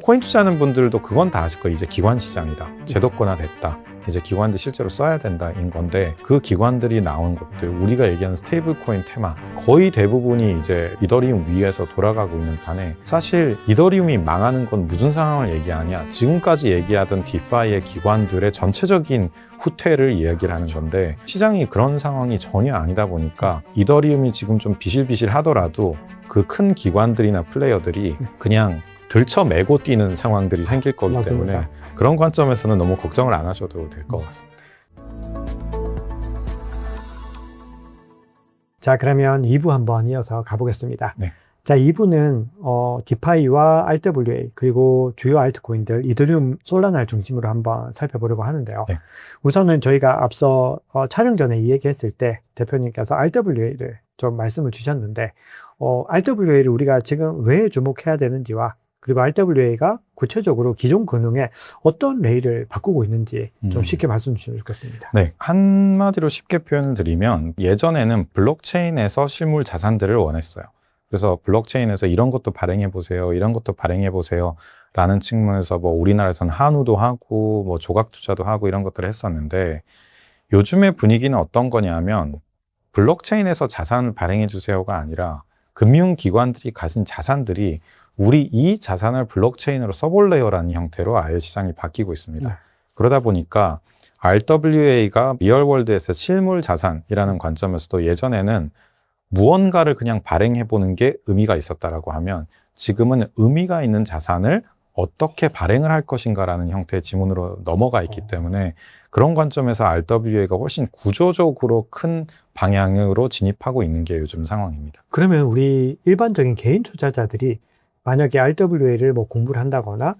코인 투자하는 분들도 그건 다 아실 거예요. 이제 기관 시장이다. 제도권화 됐다. 이제 기관들이 실제로 써야 된다인 건데 그 기관들이 나온 것들, 우리가 얘기하는 스테이블 코인 테마 거의 대부분이 이제 이더리움 위에서 돌아가고 있는 판에 사실 이더리움이 망하는 건 무슨 상황을 얘기하냐, 지금까지 얘기하던 디파이의 기관들의 전체적인 후퇴를 이야기를 하는 건데 시장이 그런 상황이 전혀 아니다 보니까 이더리움이 지금 좀 비실비실 하더라도 그 큰 기관들이나 플레이어들이 그냥 들쳐매고 뛰는 상황들이 생길 거기 맞습니다. 때문에 그런 관점에서는 너무 걱정을 안 하셔도 될 것 같습니다. 자, 그러면 2부 한번 이어서 가보겠습니다. 네. 자, 2부는 디파이와 RWA 그리고 주요 알트코인들 이더리움, 솔라나를 중심으로 한번 살펴보려고 하는데요. 네. 우선은 저희가 앞서 촬영 전에 이 얘기했을 때 대표님께서 RWA를 좀 말씀을 주셨는데 RWA를 우리가 지금 왜 주목해야 되는지와 그리고 RWA가 구체적으로 기존 금융에 어떤 레일을 바꾸고 있는지 좀 쉽게 말씀 주시면 좋겠습니다. 네, 한마디로 쉽게 표현을 드리면 예전에는 블록체인에서 실물 자산들을 원했어요. 그래서 블록체인에서 이런 것도 발행해 보세요, 이런 것도 발행해 보세요 라는 측면에서 뭐 우리나라에서는 한우도 하고 뭐 조각 투자도 하고 이런 것들을 했었는데 요즘의 분위기는 어떤 거냐면 블록체인에서 자산을 발행해 주세요가 아니라 금융기관들이 가진 자산들이 우리 이 자산을 블록체인으로 써볼래요라는 형태로 아예 시장이 바뀌고 있습니다. 네. 그러다 보니까 RWA가 리얼월드에서 실물 자산이라는 관점에서도 예전에는 무언가를 그냥 발행해보는 게 의미가 있었다라고 하면 지금은 의미가 있는 자산을 어떻게 발행을 할 것인가라는 형태의 지문으로 넘어가 있기 때문에 그런 관점에서 RWA가 훨씬 구조적으로 큰 방향으로 진입하고 있는 게 요즘 상황입니다. 그러면 우리 일반적인 개인 투자자들이 만약에 RWA를 뭐 공부를 한다거나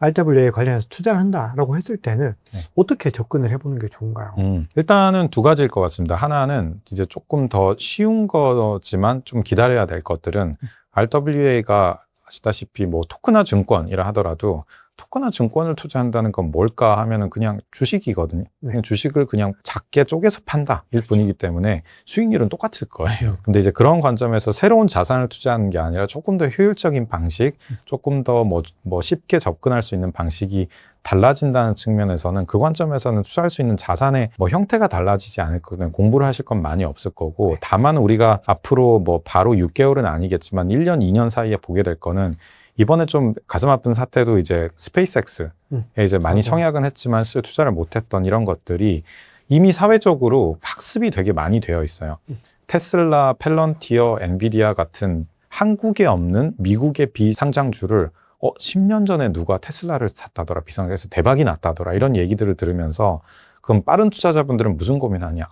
RWA 관련해서 투자를 한다라고 했을 때는 어떻게 접근을 해보는 게 좋은가요? 일단은 두 가지일 것 같습니다. 하나는 이제 조금 더 쉬운 거지만 좀 기다려야 될 것들은 RWA가 아시다시피 뭐 토크나 증권이라 하더라도 토크나 증권을 투자한다는 건 뭘까 하면은 그냥 주식이거든요. 그냥 주식을 그냥 작게 쪼개서 판다 일 뿐이기 때문에 수익률은 똑같을 거예요. 근데 이제 그런 관점에서 새로운 자산을 투자하는 게 아니라 조금 더 효율적인 방식, 조금 더 뭐 쉽게 접근할 수 있는 방식이 달라진다는 측면에서는 그 관점에서는 투자할 수 있는 자산의 뭐 형태가 달라지지 않을 거거든요. 공부를 하실 건 많이 없을 거고 다만 우리가 앞으로 뭐 바로 6개월은 아니겠지만 1년, 2년 사이에 보게 될 거는 이번에 좀 가슴 아픈 사태도 이제 스페이스X에 이제 많이 청약은 했지만 투자를 못했던 이런 것들이 이미 사회적으로 학습이 되게 많이 되어 있어요. 테슬라, 펠런티어, 엔비디아 같은 한국에 없는 미국의 비상장주를 10년 전에 누가 테슬라를 샀다더라, 비상장에서 대박이 났다더라 이런 얘기들을 들으면서 그럼 빠른 투자자분들은 무슨 고민하냐?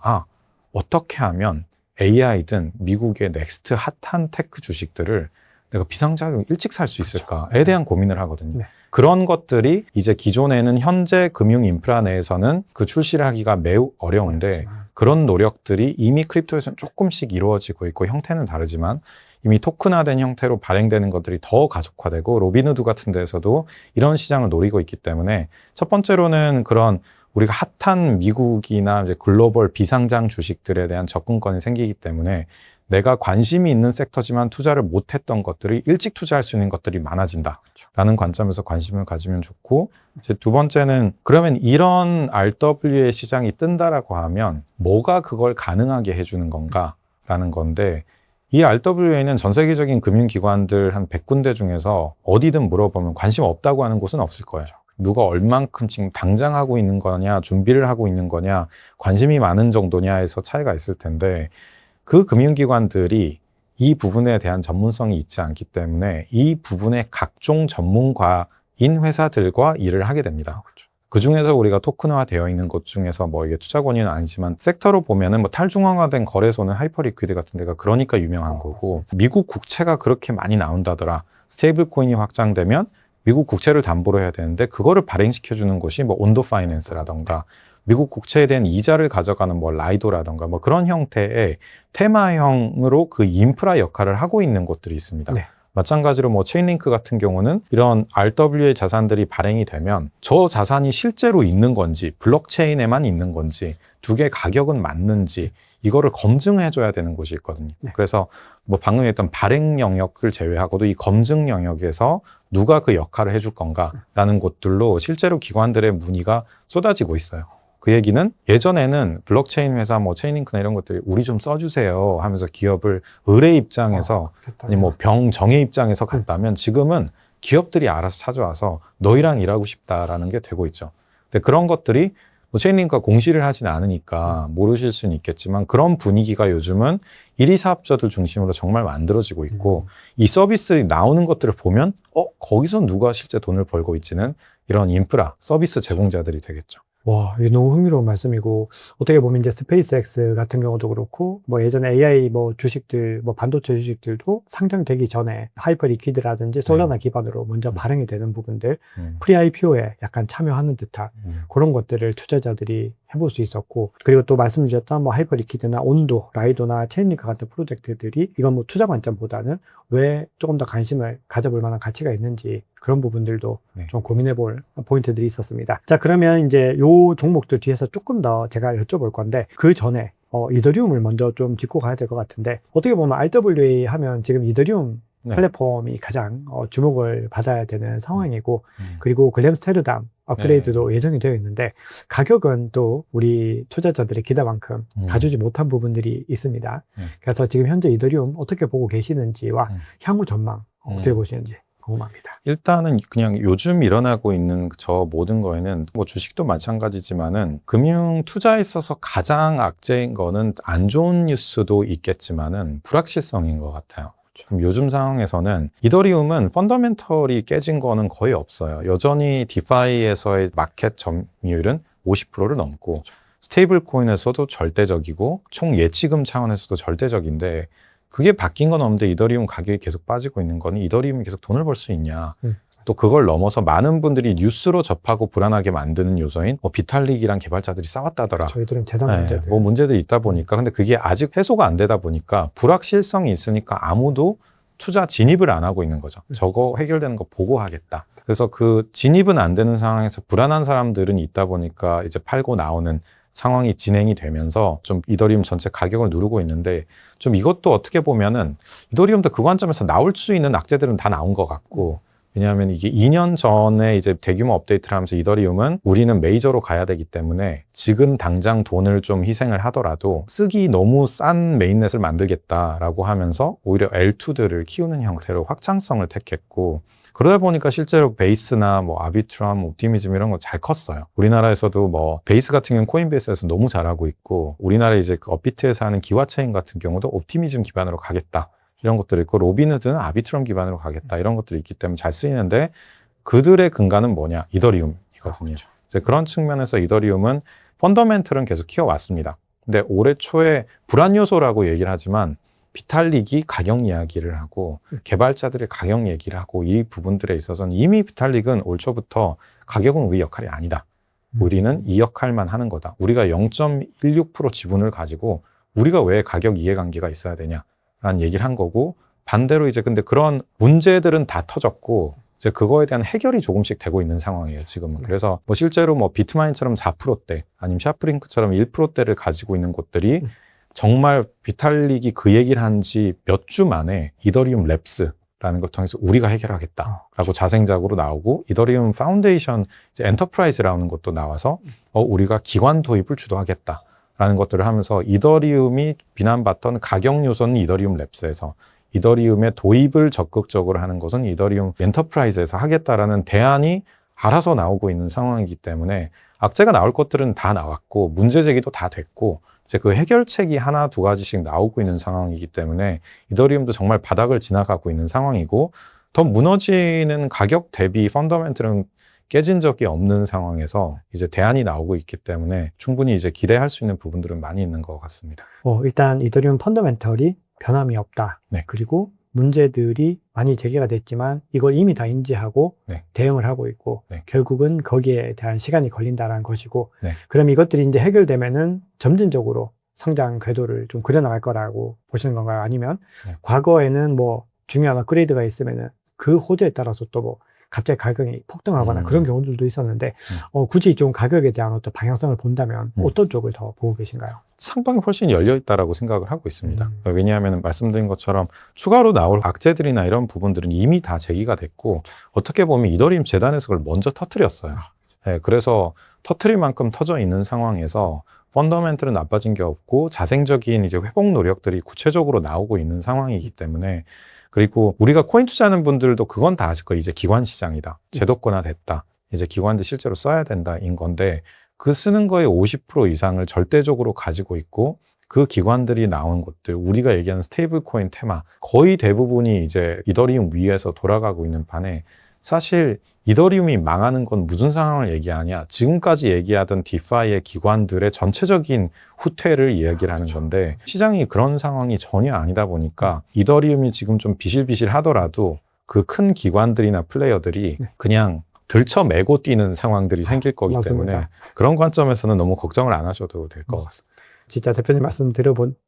어떻게 하면 AI든 미국의 넥스트 핫한 테크 주식들을 내가 비상장을 일찍 살 수 있을까에 대한 고민을 하거든요. 네. 그런 것들이 이제 기존에는 현재 금융 인프라 내에서는 그 출시를 하기가 매우 어려운데 그런 노력들이 이미 크립토에서는 조금씩 이루어지고 있고 형태는 다르지만 이미 토큰화된 형태로 발행되는 것들이 더 가속화되고 로빈후드 같은 데서도 이런 시장을 노리고 있기 때문에 첫 번째로는 그런 우리가 핫한 미국이나 이제 글로벌 비상장 주식들에 대한 접근권이 생기기 때문에 내가 관심이 있는 섹터지만 투자를 못했던 것들이 일찍 투자할 수 있는 것들이 많아진다라는 관점에서 관심을 가지면 좋고 이제 두 번째는 그러면 이런 RWA 시장이 뜬다라고 하면 뭐가 그걸 가능하게 해주는 건가라는 건데 이 RWA는 전 세계적인 금융기관들 한 100군데 중에서 어디든 물어보면 관심 없다고 하는 곳은 없을 거예요. 누가 얼만큼 지금 당장 하고 있는 거냐, 준비를 하고 있는 거냐, 관심이 많은 정도냐에서 차이가 있을 텐데 그 금융기관들이 이 부분에 대한 전문성이 있지 않기 때문에 이 부분의 각종 전문가인 회사들과 일을 하게 됩니다. 그 중에서 우리가 토큰화 되어 있는 곳 중에서 뭐 이게 투자 권위는 아니지만 섹터로 보면은 뭐 탈중앙화된 거래소는 하이퍼리퀴드 같은 데가 그러니까 유명한 거고 미국 국채가 그렇게 많이 나온다더라. 스테이블 코인이 확장되면 미국 국채를 담보로 해야 되는데 그거를 발행시켜주는 곳이 뭐 온도 파이낸스라던가 미국 국채에 대한 이자를 가져가는 뭐 라이도라던가 뭐 그런 형태의 테마형으로 그 인프라 역할을 하고 있는 곳들이 있습니다. 네. 마찬가지로 뭐 체인링크 같은 경우는 이런 RWA 자산들이 발행이 되면 저 자산이 실제로 있는 건지 블록체인에만 있는 건지 두 개 가격은 맞는지 이거를 검증해줘야 되는 곳이 있거든요. 네. 그래서 뭐 방금 했던 발행 영역을 제외하고도 이 검증 영역에서 누가 그 역할을 해줄 건가라는 것들로 실제로 기관들의 문의가 쏟아지고 있어요. 그 얘기는 예전에는 블록체인 회사, 뭐 체인링크나 이런 것들이 우리 좀 써주세요 하면서 기업을 의뢰 입장에서 아니 뭐 병정의 입장에서 갔다면 지금은 기업들이 알아서 찾아와서 너희랑 일하고 싶다라는 게 되고 있죠. 근데 그런 것들이 뭐 체인링크가 공시를 하진 않으니까 모르실 수는 있겠지만 그런 분위기가 요즘은 1위 사업자들 중심으로 정말 만들어지고 있고 이 서비스들이 나오는 것들을 보면 거기서 누가 실제 돈을 벌고 있지는 이런 인프라, 서비스 제공자들이 되겠죠. 와, 이게 너무 흥미로운 말씀이고, 어떻게 보면 이제 스페이스X 같은 경우도 그렇고, 뭐 예전에 AI 뭐 주식들, 뭐 반도체 주식들도 상장되기 전에 하이퍼 리퀴드라든지 솔라나 기반으로 먼저 발행이 되는 부분들, 프리 IPO에 약간 참여하는 듯한 그런 것들을 투자자들이 해볼 수 있었고, 그리고 또 말씀 주셨던 뭐 하이퍼 리퀴드나 온도, 라이도나 체인링크 같은 프로젝트들이 이건 뭐 투자 관점보다는 왜 조금 더 관심을 가져볼 만한 가치가 있는지 그런 부분들도 좀 고민해 볼 포인트들이 있었습니다. 자, 그러면 이제 요 종목들 뒤에서 조금 더 제가 여쭤볼 건데, 그 전에 이더리움을 먼저 좀 짚고 가야 될 것 같은데, 어떻게 보면 RWA 하면 지금 이더리움 플랫폼이 가장 주목을 받아야 되는 상황이고, 그리고 글램스테르담 업그레이드도 예정이 되어 있는데, 가격은 또 우리 투자자들의 기대만큼 가주지 못한 부분들이 있습니다. 그래서 지금 현재 이더리움 어떻게 보고 계시는지와 향후 전망 어떻게 보시는지 궁금합니다. 일단은 그냥 요즘 일어나고 있는 저 모든 거에는 뭐 주식도 마찬가지지만은 금융 투자에 있어서 가장 악재인 거는 안 좋은 뉴스도 있겠지만은 불확실성인 것 같아요. 그럼 요즘 상황에서는 이더리움은 펀더멘털이 깨진 거는 거의 없어요. 여전히 디파이에서의 마켓 점유율은 50%를 넘고 스테이블 코인에서도 절대적이고 총 예치금 차원에서도 절대적인데 그게 바뀐 건 없는데 이더리움 가격이 계속 빠지고 있는 거는 이더리움이 계속 돈을 벌 수 있냐. 또 그걸 넘어서 많은 분들이 뉴스로 접하고 불안하게 만드는 요소인 비탈릭이랑 개발자들이 싸웠다더라. 저희들은 재단 문제들. 뭐 문제들이 있다 보니까 근데 그게 아직 해소가 안 되다 보니까 불확실성이 있으니까 아무도 투자 진입을 안 하고 있는 거죠. 저거 해결되는 거 보고 하겠다. 그래서 그 진입은 안 되는 상황에서 불안한 사람들은 있다 보니까 이제 팔고 나오는 상황이 진행이 되면서 좀 이더리움 전체 가격을 누르고 있는데 좀 이것도 어떻게 보면은 이더리움도 그 관점에서 나올 수 있는 악재들은 다 나온 것 같고 왜냐하면 이게 2년 전에 이제 대규모 업데이트를 하면서 이더리움은 우리는 메이저로 가야 되기 때문에 지금 당장 돈을 좀 희생을 하더라도 쓰기 너무 싼 메인넷을 만들겠다라고 하면서 오히려 L2들을 키우는 형태로 확장성을 택했고 그러다 보니까 실제로 베이스나 뭐 아비트럼, 옵티미즘 이런 거 잘 컸어요. 우리나라에서도 뭐 베이스 같은 경우는 코인베이스에서 너무 잘하고 있고 우리나라에 이제 그 업비트에서 하는 기화체인 같은 경우도 옵티미즘 기반으로 가겠다. 이런 것들이 있고 로빈후드는 아비트럼 기반으로 가겠다. 이런 것들이 있기 때문에 잘 쓰이는데 그들의 근간은 뭐냐? 이더리움이거든요. 이제 그런 측면에서 이더리움은 펀더멘털은 계속 키워왔습니다. 근데 올해 초에 불안 요소라고 얘기를 하지만 비탈릭이 가격 이야기를 하고 개발자들의 가격 얘기를 하고 이 부분들에 있어서는 이미 비탈릭은 올 초부터 가격은 우리 역할이 아니다. 우리는 이 역할만 하는 거다. 우리가 0.16% 지분을 가지고 우리가 왜 가격 이해관계가 있어야 되냐라는 얘기를 한 거고 반대로 이제 근데 그런 문제들은 다 터졌고 이제 그거에 대한 해결이 조금씩 되고 있는 상황이에요, 지금은. 그래서 뭐 실제로 뭐 비트마인처럼 4%대 아니면 샤프링크처럼 1%대를 가지고 있는 곳들이 정말 비탈릭이 그 얘기를 한 지 몇 주 만에 이더리움 랩스라는 걸 통해서 우리가 해결하겠다라고 자생작으로 나오고 이더리움 파운데이션 이제 엔터프라이즈라는 것도 나와서 우리가 기관 도입을 주도하겠다라는 것들을 하면서 이더리움이 비난받던 가격 요소는 이더리움 랩스에서 이더리움의 도입을 적극적으로 하는 것은 이더리움 엔터프라이즈에서 하겠다라는 대안이 알아서 나오고 있는 상황이기 때문에 악재가 나올 것들은 다 나왔고 문제 제기도 다 됐고 이제 그 해결책이 하나 두 가지씩 나오고 있는 상황이기 때문에 이더리움도 정말 바닥을 지나가고 있는 상황이고 더 무너지는 가격 대비 펀더멘털은 깨진 적이 없는 상황에서 이제 대안이 나오고 있기 때문에 충분히 이제 기대할 수 있는 부분들은 많이 있는 것 같습니다. 일단 이더리움 펀더멘털이 변함이 없다. 네. 그리고 문제들이 많이 제기가 됐지만 이걸 이미 다 인지하고 대응을 하고 있고 결국은 거기에 대한 시간이 걸린다는 것이고 그럼 이것들이 이제 해결되면은 점진적으로 성장 궤도를 좀 그려나갈 거라고 보시는 건가요? 아니면 과거에는 뭐 중요한 업그레이드가 있으면은 그 호재에 따라서 또 뭐 갑자기 가격이 폭등하거나 음. 그런 경우들도 있었는데 굳이 좀 가격에 대한 어떤 방향성을 본다면 어떤 쪽을 더 보고 계신가요? 상방이 훨씬 열려 있다라고 생각을 하고 있습니다. 왜냐하면 말씀드린 것처럼 추가로 나올 악재들이나 이런 부분들은 이미 다 제기가 됐고 어떻게 보면 이더리움 재단에서 그걸 먼저 터뜨렸어요. 네, 그래서 터뜨릴 만큼 터져 있는 상황에서 펀더멘털은 나빠진 게 없고 자생적인 이제 회복 노력들이 구체적으로 나오고 있는 상황이기 때문에 그리고 우리가 코인 투자하는 분들도 그건 다 아실 거예요. 이제 기관 시장이다. 제도권화 됐다. 이제 기관들 실제로 써야 된다인 건데 그 쓰는 거의 50% 이상을 절대적으로 가지고 있고 그 기관들이 나온 것들 우리가 얘기하는 스테이블 코인 테마 거의 대부분이 이제 이더리움 위에서 돌아가고 있는 판에 사실 이더리움이 망하는 건 무슨 상황을 얘기하냐 지금까지 얘기하던 디파이의 기관들의 전체적인 후퇴를 이야기를 하는 건데 시장이 그런 상황이 전혀 아니다 보니까 이더리움이 지금 좀 비실비실 하더라도 그 큰 기관들이나 플레이어들이 그냥 들쳐매고 뛰는 상황들이 생길 거기 맞습니다. 때문에 그런 관점에서는 너무 걱정을 안 하셔도 될 것 같습니다. 진짜 대표님 말씀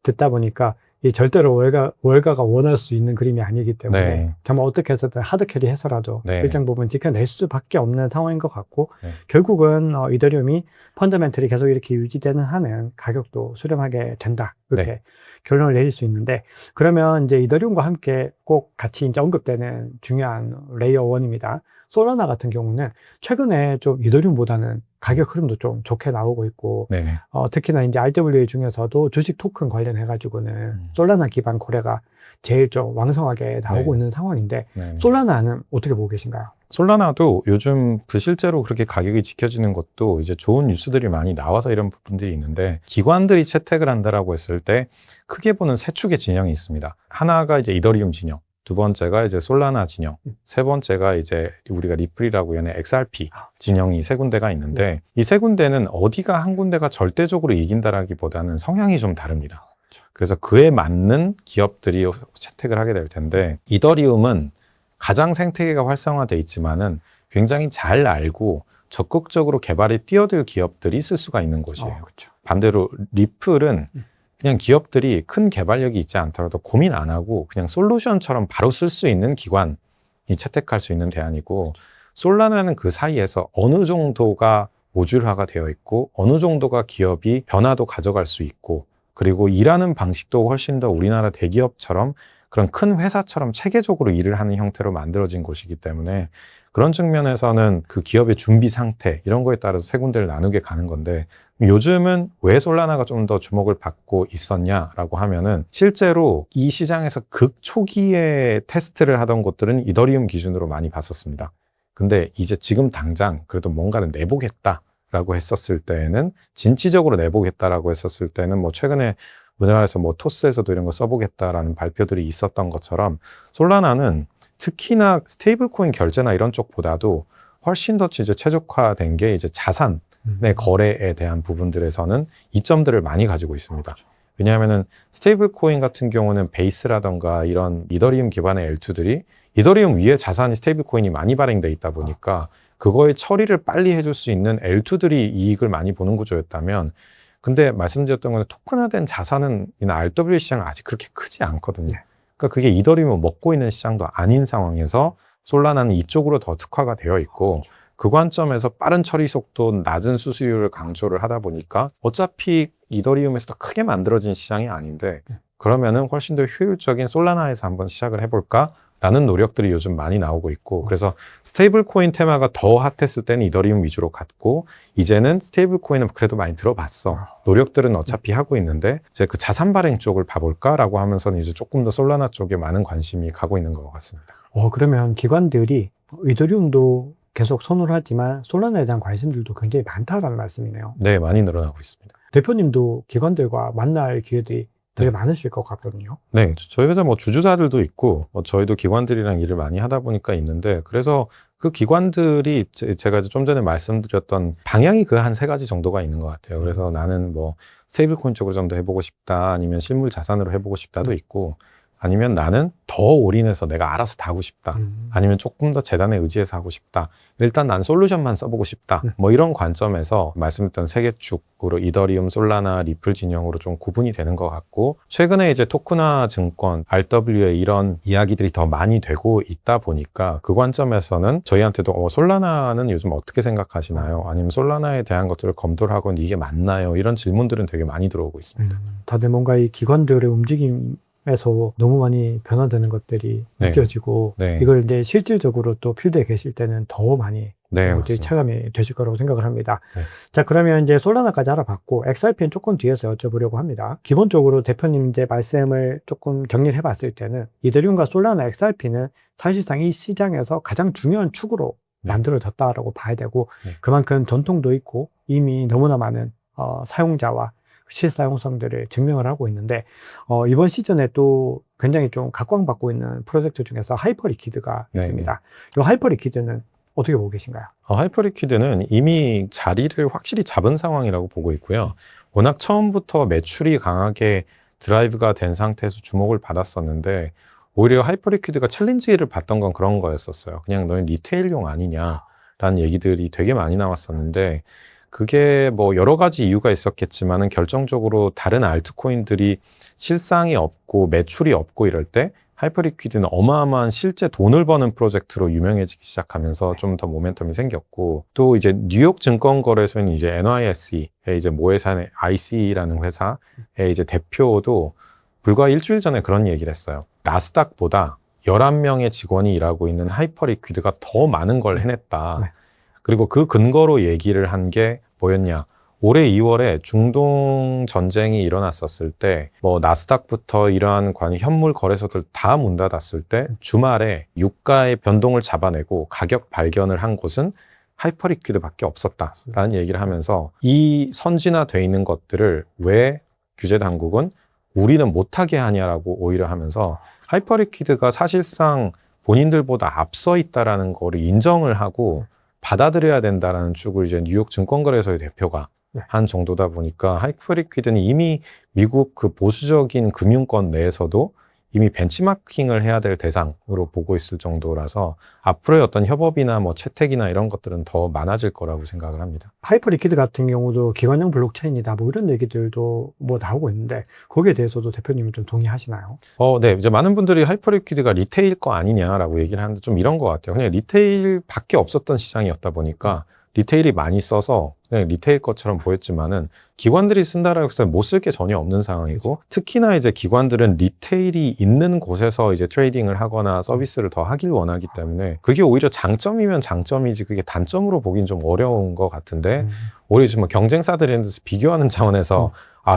듣다 보니까 이 절대로 월가가 원할 수 있는 그림이 아니기 때문에 네. 정말 어떻게 해서든 하드캐리 해서라도 네. 일정 부분 지켜낼 수밖에 없는 상황인 것 같고 네. 결국은 이더리움이 펀더멘털이 계속 이렇게 유지되는 한은 가격도 수렴하게 된다 이렇게 네. 결론을 내릴 수 있는데 그러면 이제 이더리움과 함께 꼭 같이 이제 언급되는 중요한 레이어 1입니다. 솔라나 같은 경우는 최근에 좀 이더리움보다는 가격 흐름도 좀 좋게 나오고 있고 네네. 특히나 이제 RWA 중에서도 주식 토큰 관련해가지고는 솔라나 기반 거래가 제일 좀 왕성하게 나오고 네. 있는 상황인데 네. 솔라나는 어떻게 보고 계신가요? 솔라나도 요즘 실제로 그렇게 가격이 지켜지는 것도 이제 좋은 뉴스들이 많이 나와서 이런 부분들이 있는데 기관들이 채택을 한다라고 했을 때 크게 보는 세 축의 진영이 있습니다. 하나가 이제 이더리움 진영. 두 번째가 이제 솔라나 진영, 세 번째가 이제 우리가 리플이라고 하는 XRP 진영이 세 군데가 있는데 이 세 군데는 어디가 한 군데가 절대적으로 이긴다라기보다는 성향이 좀 다릅니다. 그래서 그에 맞는 기업들이 채택을 하게 될 텐데 이더리움은 가장 생태계가 활성화돼 있지만은 굉장히 잘 알고 적극적으로 개발에 뛰어들 기업들이 쓸 수가 있는 곳이에요. 그렇죠. 반대로 리플은 그냥 기업들이 큰 개발력이 있지 않더라도 고민 안 하고 그냥 솔루션처럼 바로 쓸 수 있는 기관이 채택할 수 있는 대안이고 솔라나는 그 사이에서 어느 정도가 모듈화가 되어 있고 어느 정도가 기업이 변화도 가져갈 수 있고 그리고 일하는 방식도 훨씬 더 우리나라 대기업처럼 그런 큰 회사처럼 체계적으로 일을 하는 형태로 만들어진 곳이기 때문에 그런 측면에서는 그 기업의 준비 상태 이런 거에 따라서 세 군데를 나누게 가는 건데 요즘은 왜 솔라나가 좀 더 주목을 받고 있었냐라고 하면은 실제로 이 시장에서 극 초기에 테스트를 하던 곳들은 이더리움 기준으로 많이 봤었습니다. 근데 이제 지금 당장 그래도 뭔가를 내보겠다라고 했었을 때에는 진취적으로 내보겠다라고 했었을 때는 뭐 최근에 우리나라에서 뭐 토스에서도 이런 거 써보겠다라는 발표들이 있었던 것처럼 솔라나는 특히나 스테이블 코인 결제나 이런 쪽보다도 훨씬 더 이제 최적화된 게 이제 자산의 거래에 대한 부분들에서는 이점들을 많이 가지고 있습니다. 왜냐하면은 스테이블 코인 같은 경우는 베이스라던가 이런 이더리움 기반의 L2들이 이더리움 위에 자산이 스테이블 코인이 많이 발행돼 있다 보니까 그거의 처리를 빨리 해줄 수 있는 L2들이 이익을 많이 보는 구조였다면 근데 말씀드렸던 건 토큰화된 자산은 RWA 시장은 아직 그렇게 크지 않거든요. 그러니까 그게 이더리움을 먹고 있는 시장도 아닌 상황에서 솔라나는 이쪽으로 더 특화가 되어 있고 그 관점에서 빠른 처리 속도, 낮은 수수료를 강조를 하다 보니까 어차피 이더리움에서 더 크게 만들어진 시장이 아닌데 그러면은 훨씬 더 효율적인 솔라나에서 한번 시작을 해볼까? 라는 노력들이 요즘 많이 나오고 있고 그래서 스테이블 코인 테마가 더 핫했을 때는 이더리움 위주로 갔고 이제는 스테이블 코인은 그래도 많이 들어봤어. 노력들은 어차피 하고 있는데 이제 그 자산 발행 쪽을 봐볼까라고 하면서는 이제 조금 더 솔라나 쪽에 많은 관심이 가고 있는 것 같습니다. 그러면 기관들이 이더리움도 계속 선호를 하지만 솔라나에 대한 관심들도 굉장히 많다라는 말씀이네요. 네, 많이 늘어나고 있습니다. 대표님도 기관들과 만날 기회들이 되게 많으실 것 같거든요. 네, 저희 회사 뭐 주주사들도 있고 저희도 기관들이랑 일을 많이 하다 보니까 있는데 그래서 그 기관들이 제가 좀 전에 말씀드렸던 방향이 그 한 세 가지 정도가 있는 것 같아요. 그래서 나는 뭐 스테이블 코인 쪽으로 좀 더 해보고 싶다 아니면 실물 자산으로 해보고 싶다도 있고 아니면 나는 더 올인해서 내가 알아서 다 하고 싶다. 아니면 조금 더 재단에 의지해서 하고 싶다. 일단 난 솔루션만 써보고 싶다. 뭐 이런 관점에서 말씀드렸던 세 개 축으로 이더리움, 솔라나, 리플 진영으로 좀 구분이 되는 것 같고, 최근에 이제 토크나 증권, RWA 이런 이야기들이 더 많이 되고 있다 보니까 그 관점에서는 저희한테도 솔라나는 요즘 어떻게 생각하시나요? 아니면 솔라나에 대한 것들을 검토를 하고 이게 맞나요? 이런 질문들은 되게 많이 들어오고 있습니다. 다들 뭔가 이 기관들의 움직임에서 너무 많이 변화되는 것들이 네. 느껴지고 네. 이걸 이제 실질적으로 또 필드에 계실 때는 더 많이 네, 되게 맞습니다. 체감이 되실 거라고 생각을 합니다. 네. 자, 그러면 이제 솔라나까지 알아봤고 XRP는 조금 뒤에서 여쭤보려고 합니다. 기본적으로 대표님 이제 말씀을 조금 정리를 해봤을 때는 이더리움과 솔라나, XRP는 사실상 이 시장에서 가장 중요한 축으로 네. 만들어졌다라고 봐야 되고 네. 그만큼 전통도 있고 이미 너무나 많은 사용자와 실사용성들을 증명을 하고 있는데 이번 시즌에 또 굉장히 좀 각광받고 있는 프로젝트 중에서 하이퍼리퀴드가 네, 있습니다. 이 하이퍼리퀴드는 어떻게 보고 계신가요? 하이퍼리퀴드는 이미 자리를 확실히 잡은 상황이라고 보고 있고요. 워낙 처음부터 매출이 강하게 드라이브가 된 상태에서 주목을 받았었는데 오히려 하이퍼리퀴드가 챌린지를 받던 건 그런 거였었어요. 그냥 너는 리테일용 아니냐라는 얘기들이 되게 많이 나왔었는데 그게 뭐 여러 가지 이유가 있었겠지만은 결정적으로 다른 알트코인들이 실상이 없고 매출이 없고 이럴 때 하이퍼리퀴드는 어마어마한 실제 돈을 버는 프로젝트로 유명해지기 시작하면서 좀 더 모멘텀이 생겼고, 또 이제 뉴욕 증권거래소인 이제 NYSE의 이제 모회사의 ICE라는 회사의 이제 대표도 불과 일주일 전에 그런 얘기를 했어요. 나스닥보다 11명의 직원이 일하고 있는 하이퍼리퀴드가 더 많은 걸 해냈다. 네. 그리고 그 근거로 얘기를 한 게 뭐였냐. 올해 2월에 중동 전쟁이 일어났었을 때, 뭐, 나스닥부터 이러한 현물 거래소들 다 문 닫았을 때, 주말에 유가의 변동을 잡아내고 가격 발견을 한 곳은 하이퍼리퀴드밖에 없었다라는 얘기를 하면서 이 선진화되어 있는 것들을 왜 규제 당국은 우리는 못하게 하냐라고 오히려 하면서 하이퍼리퀴드가 사실상 본인들보다 앞서 있다라는 거를 인정을 하고 받아들여야 된다라는 쪽을 이제 뉴욕 증권거래소의 대표가 한 정도다 보니까 하이퍼리퀴드는 이미 미국 그 보수적인 금융권 내에서도 이미 벤치마킹을 해야 될 대상으로 보고 있을 정도라서 앞으로의 어떤 협업이나 뭐 채택이나 이런 것들은 더 많아질 거라고 생각을 합니다. 하이퍼리퀴드 같은 경우도 기관형 블록체인이다 뭐 이런 얘기들도 뭐 나오고 있는데 거기에 대해서도 대표님은 좀 동의하시나요? 네. 이제 많은 분들이 하이퍼리퀴드가 리테일 거 아니냐라고 얘기를 하는데 좀 이런 것 같아요. 그냥 리테일밖에 없었던 시장이었다 보니까 리테일이 많이 써서 그냥 리테일 것처럼 보였지만은 기관들이 쓴다라고 해서 못 쓸 게 전혀 없는 상황이고, 특히나 이제 기관들은 리테일이 있는 곳에서 이제 트레이딩을 하거나 서비스를 더 하길 원하기 때문에 그게 오히려 장점이면 장점이지 그게 단점으로 보긴 좀 어려운 것 같은데 오히려 지금 경쟁사들한테서 비교하는 차원에서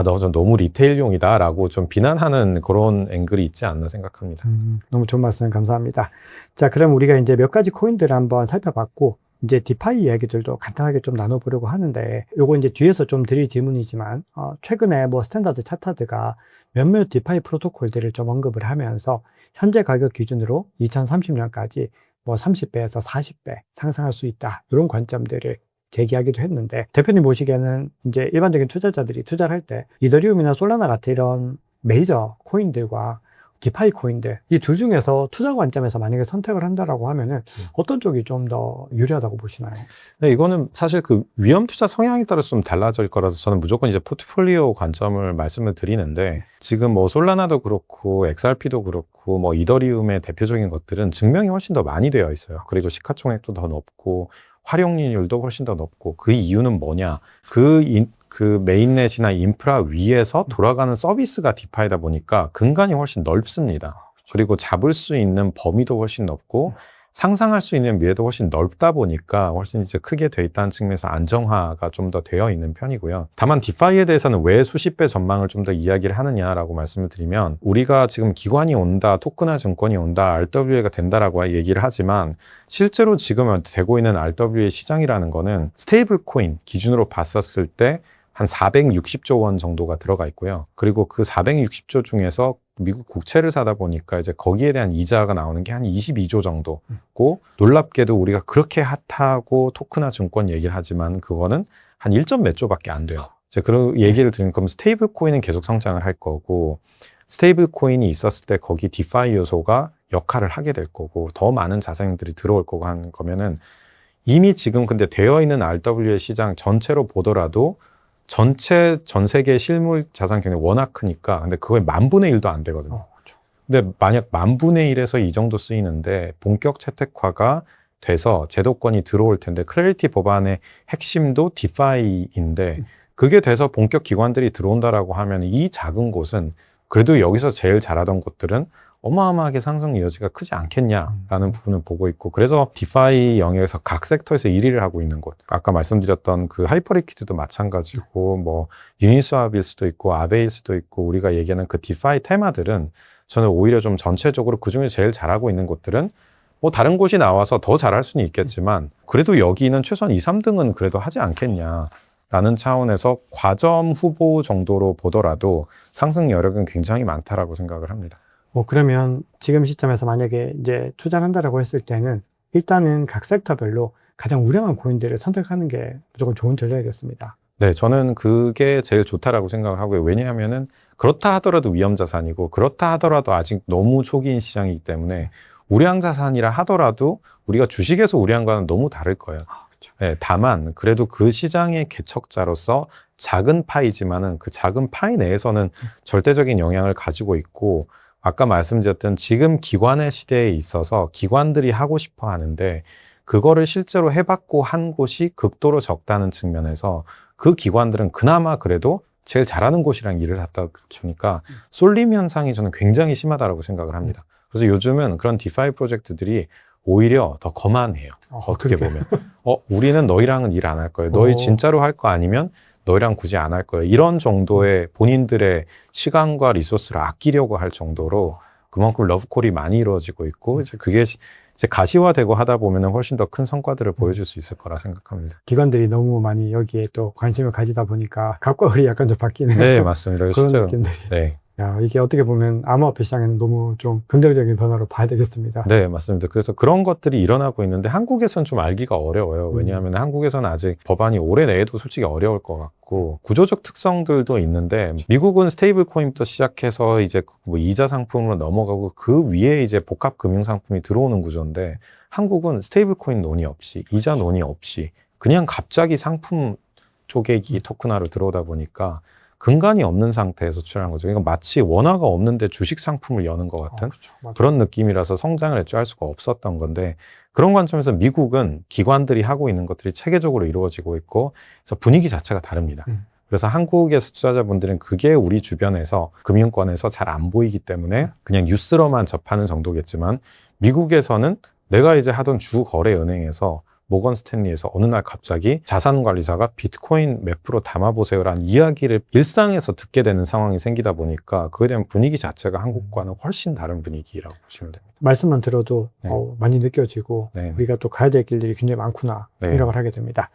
너 좀 너무 리테일용이다라고 좀 비난하는 그런 앵글이 있지 않나 생각합니다. 너무 좋은 말씀 감사합니다. 자, 그럼 우리가 이제 몇 가지 코인들을 한번 살펴봤고 이제 디파이 이야기들도 간단하게 좀 나눠보려고 하는데 요거 이제 뒤에서 좀 드릴 질문이지만 최근에 뭐 스탠다드 차타드가 몇몇 디파이 프로토콜들을 좀 언급을 하면서 현재 가격 기준으로 2030년까지 뭐 30배에서 40배 상승할 수 있다 이런 관점들을 제기하기도 했는데 대표님 보시기에는 이제 일반적인 투자자들이 투자를 할 때 이더리움이나 솔라나 같은 이런 메이저 코인들과 디파이 코인들 이 둘 중에서 투자 관점에서 만약에 선택을 한다라고 하면은 어떤 쪽이 좀 더 유리하다고 보시나요? 네, 이거는 사실 그 위험 투자 성향에 따라서 좀 달라질 거라서 저는 무조건 이제 포트폴리오 관점을 말씀을 드리는데, 지금 뭐 솔라나도 그렇고 XRP도 그렇고 뭐 이더리움의 대표적인 것들은 증명이 훨씬 더 많이 되어 있어요. 그리고 시가총액도 더 높고 활용률도 훨씬 더 높고, 그 이유는 뭐냐? 그 메인넷이나 인프라 위에서 돌아가는 서비스가 디파이다 보니까 근간이 훨씬 넓습니다. 그리고 잡을 수 있는 범위도 훨씬 넓고 상상할 수 있는 미래도 훨씬 넓다 보니까 훨씬 이제 크게 돼 있다는 측면에서 안정화가 좀 더 되어 있는 편이고요. 다만 디파이에 대해서는 왜 수십 배 전망을 좀 더 이야기를 하느냐라고 말씀을 드리면, 우리가 지금 기관이 온다, 토크나 증권이 온다, RWA가 된다라고 얘기를 하지만 실제로 지금 되고 있는 RWA 시장이라는 거는 스테이블 코인 기준으로 봤었을 때 한 460조 원 정도가 들어가 있고요. 그리고 그 460조 중에서 미국 국채를 사다 보니까 이제 거기에 대한 이자가 나오는 게 한 22조 정도고, 놀랍게도 우리가 그렇게 핫하고 토크나 증권 얘기를 하지만 그거는 한 1점 몇 조밖에 안 돼요. 이제 그런 얘기를 들으면 그럼 스테이블 코인은 계속 성장을 할 거고 스테이블 코인이 있었을 때 거기 디파이 요소가 역할을 하게 될 거고 더 많은 자산들이 들어올 거고 하는 거면은 이미 지금 근데 되어 있는 RWA 시장 전체로 보더라도 전체 전 세계 실물 자산 경량이 워낙 크니까 근데 그거의 10,000분의 1도 안 되거든요. 그렇죠. 근데 만약 10,000분의 1에서 이 정도 쓰이는데 본격 채택화가 돼서 제도권이 들어올 텐데 클래리티 법안의 핵심도 디파이인데 그게 돼서 본격 기관들이 들어온다라고 하면 이 작은 곳은 그래도 여기서 제일 잘하던 곳들은 어마어마하게 상승 여지가 크지 않겠냐라는 부분을 보고 있고 그래서 디파이 영역에서 각 섹터에서 1위를 하고 있는 곳 아까 말씀드렸던 그 하이퍼리퀴드도 마찬가지고 뭐 유니스왑일 수도 있고 아베일 수도 있고 우리가 얘기하는 그 디파이 테마들은 저는 오히려 좀 전체적으로 그중에 제일 잘하고 있는 곳들은 뭐 다른 곳이 나와서 더 잘할 수는 있겠지만 그래도 여기는 최소한 2, 3등은 그래도 하지 않겠냐라는 차원에서 과점 후보 정도로 보더라도 상승 여력은 굉장히 많다라고 생각을 합니다. 뭐 그러면 지금 시점에서 만약에 이제 투자를 한다라고 했을 때는 일단은 각 섹터별로 가장 우량한 코인들을 선택하는 게 무조건 좋은 전략이겠습니다. 네, 저는 그게 제일 좋다라고 생각을 하고요. 왜냐하면은 그렇다 하더라도 위험 자산이고 그렇다 하더라도 아직 너무 초기인 시장이기 때문에 우량 자산이라 하더라도 우리가 주식에서 우량한 거는 너무 다를 거예요. 그렇죠. 네, 다만 그래도 그 시장의 개척자로서 작은 파이지만은 그 작은 파이 내에서는 절대적인 영향을 가지고 있고 아까 말씀드렸던 지금 기관의 시대에 있어서 기관들이 하고 싶어 하는데 그거를 실제로 해봤고 한 곳이 극도로 적다는 측면에서 그 기관들은 그나마 그래도 제일 잘하는 곳이랑 일을 하다 보니까 쏠림 현상이 저는 굉장히 심하다고 생각을 합니다. 그래서 요즘은 그런 디파이 프로젝트들이 오히려 더 거만해요. 어떻게 보면. 우리는 너희랑은 일 안 할 거예요. 너희 진짜로 할 거 아니면 너희랑 굳이 안 할 거예요. 이런 정도의 본인들의 시간과 리소스를 아끼려고 할 정도로 그만큼 러브콜이 많이 이루어지고 있고 이제 그게 이제 가시화되고 하다 보면 훨씬 더 큰 성과들을 보여줄 수 있을 거라 생각합니다. 기관들이 너무 많이 여기에 또 관심을 가지다 보니까 값과 을이 약간 좀 바뀌는 네, 맞습니다. 그런 실제로. 느낌들이. 네. 야, 이게 어떻게 보면 암호화폐 시장에는 너무 좀 긍정적인 변화로 봐야 되겠습니다. 네, 맞습니다. 그래서 그런 것들이 일어나고 있는데 한국에서는 좀 알기가 어려워요. 왜냐하면 한국에서는 아직 법안이 올해 내에도 솔직히 어려울 것 같고 구조적 특성들도 있는데 미국은 스테이블 코인부터 시작해서 이제 뭐 이자 상품으로 넘어가고 그 위에 이제 복합 금융 상품이 들어오는 구조인데 한국은 스테이블 코인 논의 없이 이자 논의 없이 그냥 갑자기 상품 쪼개기 토큰화로 들어오다 보니까 근간이 없는 상태에서 출하는 거죠. 그러니까 마치 원화가 없는데 주식 상품을 여는 것 같은 그렇죠. 맞아요. 그런 느낌이라서 성장을 애초에 할 수가 없었던 건데 그런 관점에서 미국은 기관들이 하고 있는 것들이 체계적으로 이루어지고 있고 그래서 분위기 자체가 다릅니다. 그래서 한국에서 투자자분들은 그게 우리 주변에서 금융권에서 잘 안 보이기 때문에 그냥 뉴스로만 접하는 정도겠지만 미국에서는 내가 이제 하던 주 거래 은행에서 모건 스탠리에서 어느 날 갑자기 자산관리사가 비트코인 몇 프로 담아보세요라는 이야기를 일상에서 듣게 되는 상황이 생기다 보니까 그에 대한 분위기 자체가 한국과는 훨씬 다른 분위기라고 보시면 됩니다. 말씀만 들어도 네. 많이 느껴지고 네. 우리가 또 가야 될 길들이 굉장히 많구나 네. 생각을 하게 됩니다.